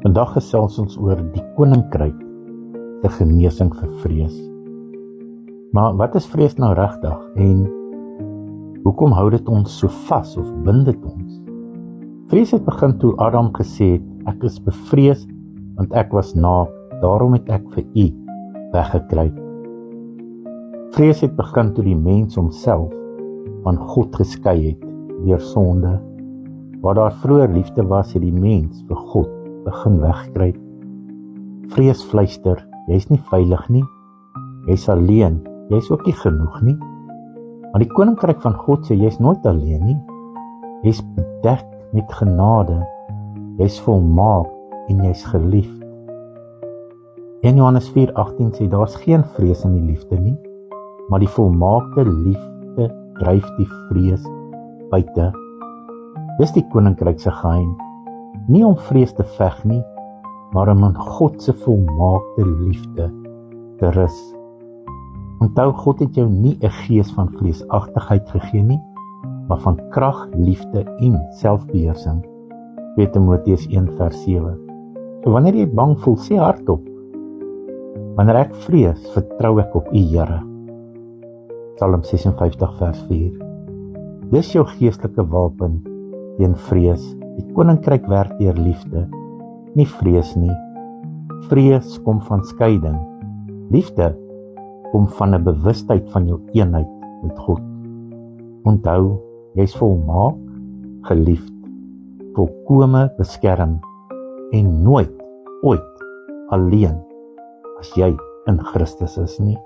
Vandag gesels ons oor die koninkryk se genesing vir vrees. Maar wat is vrees nou regtig en hoekom hou dit ons so vas of bind dit ons? Vrees het begin toe Adam gesê het, ek is bevrees want ek was naak, daarom het ek vir u weggekruip. Vrees het begin toe die mens homself van God geskei het deur sonde. Waar daar vroeër liefde was, het die mens vir God begin wegkruip. Vrees fluister, jy's nie veilig nie, jy's alleen, jy's ook nie genoeg nie. Maar die koninkryk van God sê, jy's nooit alleen nie, jy's bedek met genade, jy's volmaak en jy's geliefd. 1 Johannes 4:18 sê, daar's geen vrees in die liefde nie, maar die volmaakte liefde dryf die vrees buite. Dis die koninkryk se geheim, nie om vrees te veg nie, maar om in God se volmaakte liefde te rus. Onthou, God het jou nie 'n gees van vreesagtigheid gegee nie, maar van krag, liefde en selfbeheersing. 2 Timoteus 1:7. So wanneer jy bang voel, sê hardop, wanneer ek vrees, vertrou ek op U Here. Psalm 56:4. Dis jou geestelike wapen teen vrees. Die koninkryk werk deur liefde, nie vrees nie. Vrees kom van skeiding. Liefde kom van 'n bewustheid van jou eenheid met God. Onthou, jy's volmaak, geliefd, volkome beskerm en nooit, ooit alleen as jy in Christus is nie.